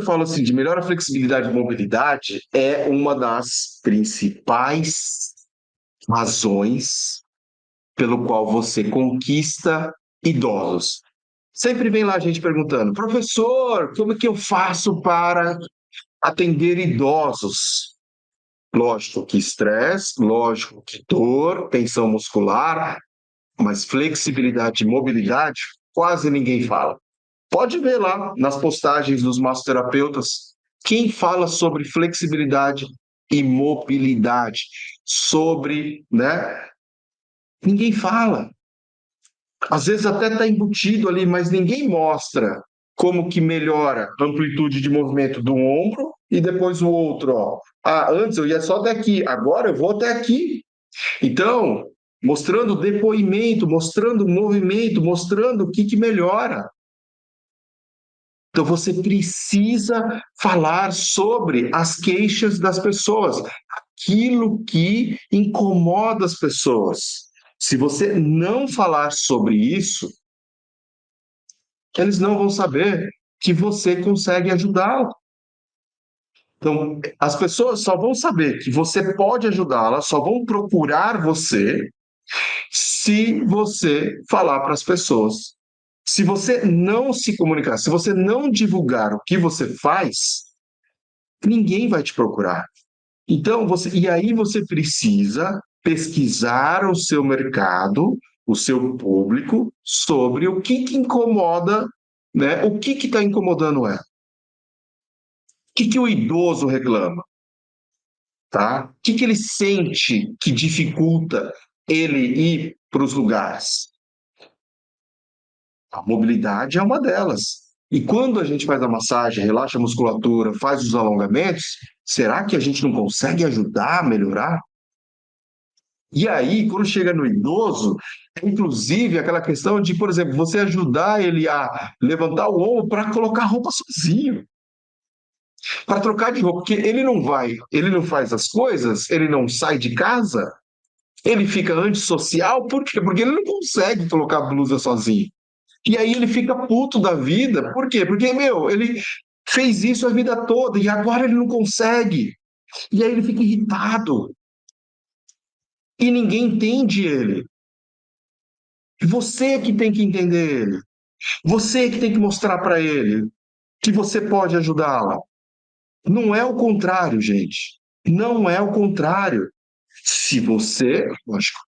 falo assim de melhora a flexibilidade e mobilidade, é uma das principais razões pelo qual você conquista idosos. Sempre vem lá a gente perguntando, professor, como é que eu faço para atender idosos? Lógico que estresse, lógico que dor, tensão muscular, mas flexibilidade e mobilidade quase ninguém fala. Pode ver lá nas postagens dos massoterapeutas quem fala sobre flexibilidade e mobilidade, sobre, né? Ninguém fala. Às vezes até está embutido ali, mas ninguém mostra como que melhora a amplitude de movimento do ombro e depois o outro, ó. Ah, antes eu ia só até aqui, agora eu vou até aqui. Então, mostrando depoimento, mostrando movimento, mostrando o que que melhora. Então, você precisa falar sobre as queixas das pessoas, aquilo que incomoda as pessoas. Se você não falar sobre isso, eles não vão saber que você consegue ajudá-lo. Então, as pessoas só vão saber que você pode ajudá-las, só vão procurar você se você falar para as pessoas. Se você não se comunicar, se você não divulgar o que você faz, ninguém vai te procurar. Então, e aí você precisa pesquisar o seu mercado, o seu público, sobre o que incomoda, né? O que está incomodando ela? O que o idoso reclama? Tá? O que ele sente que dificulta ele ir para os lugares? A mobilidade é uma delas. E quando a gente faz a massagem, relaxa a musculatura, faz os alongamentos, será que a gente não consegue ajudar a melhorar? E aí, quando chega no idoso, inclusive aquela questão de, por exemplo, você ajudar ele a levantar o ombro para colocar a roupa sozinho, para trocar de roupa, porque ele não vai, ele não faz as coisas, ele não sai de casa, ele fica antissocial, por quê? Porque ele não consegue colocar a blusa sozinho. E aí ele fica puto da vida, por quê? Porque, meu, ele fez isso a vida toda e agora ele não consegue. E aí ele fica irritado. E ninguém entende ele. Você que tem que entender ele. Você que tem que mostrar para ele que você pode ajudá-la. Não é o contrário, gente. Não é o contrário. Se você, lógico,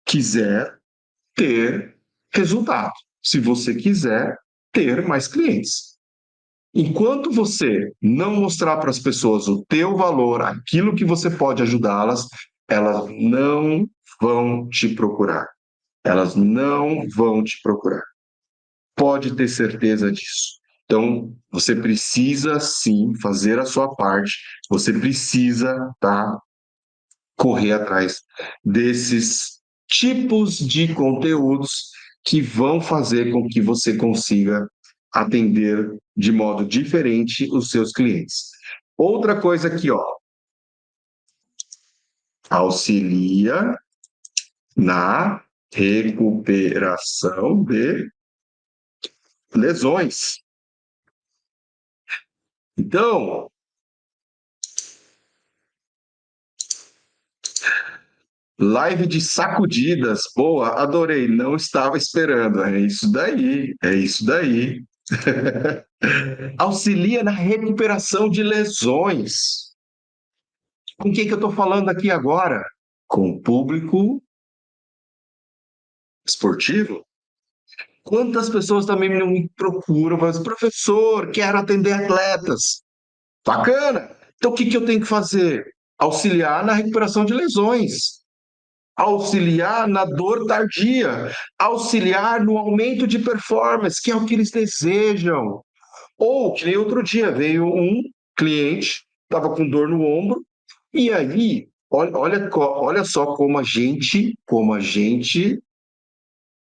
quiser ter resultado. Se você quiser ter mais clientes. Enquanto você não mostrar para as pessoas o teu valor, aquilo que você pode ajudá-las, elas não vão te procurar. Elas não vão te procurar. Pode ter certeza disso. Então, você precisa sim fazer a sua parte, você precisa, tá, correr atrás desses tipos de conteúdos que vão fazer com que você consiga atender de modo diferente os seus clientes. Outra coisa aqui, ó, auxilia na recuperação de lesões. Então, live de sacudidas, boa, adorei, não estava esperando. É isso daí, é isso daí. Auxilia na recuperação de lesões. Com quem que eu estou falando aqui agora? Com o público esportivo? Quantas pessoas também não me procuram, mas professor, quero atender atletas. Bacana! Então o que que eu tenho que fazer? Auxiliar na recuperação de lesões. Auxiliar na dor tardia, auxiliar no aumento de performance, que é o que eles desejam. Ou, que nem outro dia, veio um cliente, estava com dor no ombro, e aí, olha só como a gente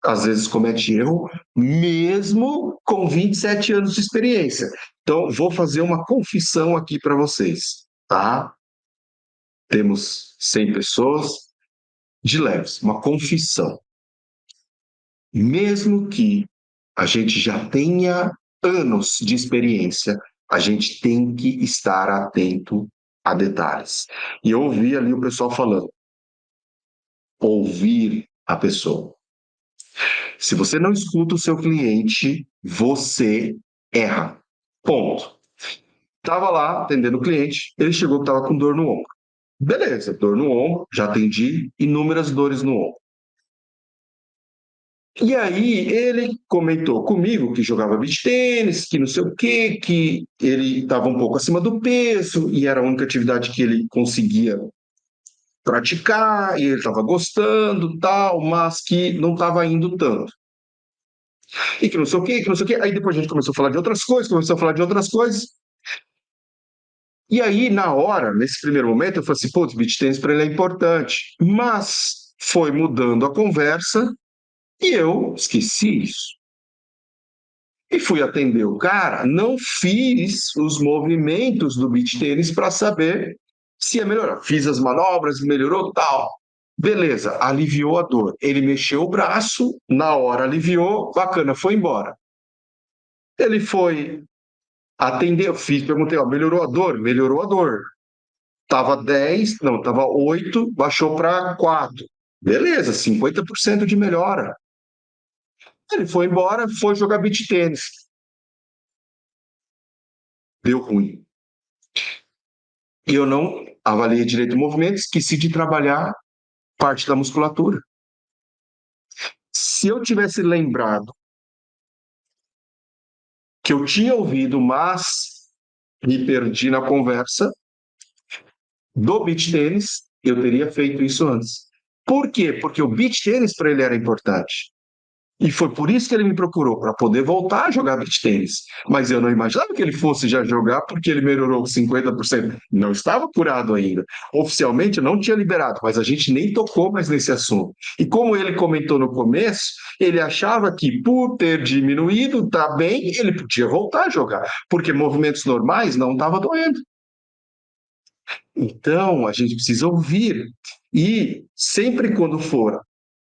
às vezes comete erro, mesmo com 27 anos de experiência. Então, vou fazer uma confissão aqui para vocês, tá? Temos 100 pessoas, de leves, uma confissão. Mesmo que a gente já tenha anos de experiência, A gente tem que estar atento a detalhes. E eu ouvi ali o pessoal falando, ouvir a pessoa. Se você não escuta o seu cliente, você erra. Ponto. Estava lá atendendo o cliente, ele chegou que estava com dor no ombro. Beleza, dor no ombro, já atendi inúmeras dores no ombro. E aí ele comentou comigo que jogava beach tênis, que não sei o quê, que ele estava um pouco acima do peso e era a única atividade que ele conseguia praticar, e ele estava gostando, tal, mas que não estava indo tanto. E que não sei o quê, que não sei o quê. Aí depois a gente começou a falar de outras coisas, começou a falar de outras coisas. E aí, na hora, nesse primeiro momento, eu falei assim, putz, beach tênis para ele é importante. Mas foi mudando a conversa e eu esqueci isso. E fui atender o cara, não fiz os movimentos do beach tênis para saber se ia melhorar. Fiz as manobras, melhorou, tal. Beleza, aliviou a dor. Ele mexeu o braço, na hora aliviou, bacana, foi embora. Ele foi atender, eu fiz, perguntei, ó, melhorou a dor? Melhorou a dor. Tava 10, não, tava 8, baixou para 4. Beleza, 50% de melhora. Ele foi embora, foi jogar beach tênis. Deu ruim. E eu não avaliei direito o movimento, esqueci de trabalhar parte da musculatura. Se eu tivesse lembrado que eu tinha ouvido, mas me perdi na conversa do beach tênis, eu teria feito isso antes. Por quê? Porque o beach tênis para ele era importante. E foi por isso que ele me procurou, para poder voltar a jogar beach tênis. Mas eu não imaginava que ele fosse já jogar porque ele melhorou 50%. Não estava curado ainda. Oficialmente não tinha liberado, mas a gente nem tocou mais nesse assunto. E como ele comentou no começo, ele achava que por ter diminuído, tá bem, ele podia voltar a jogar, porque movimentos normais não estavam doendo. Então, a gente precisa ouvir. E sempre quando for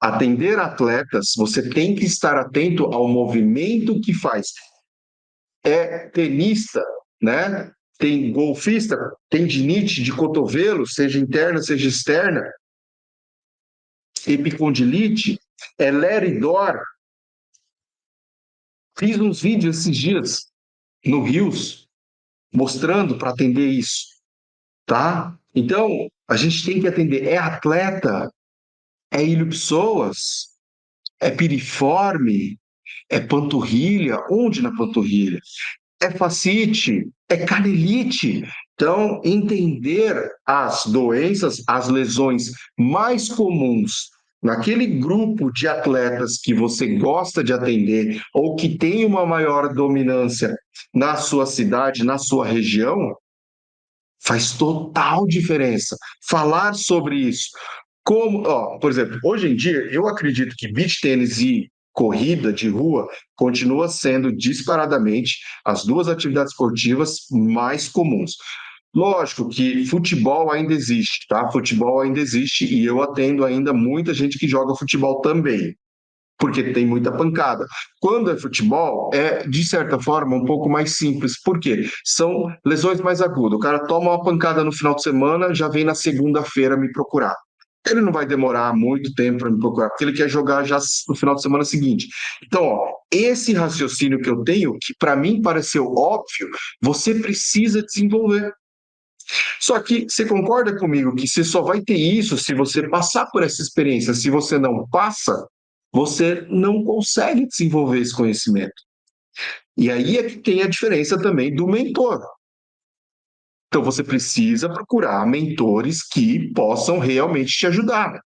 atender atletas, você tem que estar atento ao movimento que faz. É tenista, né? Tem golfista, tendinite de cotovelo, seja interna, seja externa, epicondilite, é Leridor. Fiz uns vídeos esses dias no Rios, mostrando para atender isso, tá? Então, a gente tem que atender. É atleta, é ilipsoas, é piriforme, é panturrilha, onde na panturrilha? É fascite, é canelite. Então, entender as doenças, as lesões mais comuns naquele grupo de atletas que você gosta de atender ou que tem uma maior dominância na sua cidade, na sua região, faz total diferença. Falar sobre isso. Como, ó, por exemplo, hoje em dia, eu acredito que beach tênis e corrida de rua continua sendo disparadamente as duas atividades esportivas mais comuns. Lógico que futebol ainda existe, tá? Futebol ainda existe e eu atendo ainda muita gente que joga futebol também, porque tem muita pancada. Quando é futebol, é, de certa forma, um pouco mais simples. Por quê? São lesões mais agudas. O cara toma uma pancada no final de semana, já vem na segunda-feira me procurar. Ele não vai demorar muito tempo para me procurar, porque ele quer jogar já no final de semana seguinte. Então, ó, esse raciocínio que eu tenho, que para mim pareceu óbvio, você precisa desenvolver. Só que você concorda comigo que você só vai ter isso se você passar por essa experiência. Se você não passa, você não consegue desenvolver esse conhecimento. E aí é que tem a diferença também do mentor. Então você precisa procurar mentores que possam realmente te ajudar.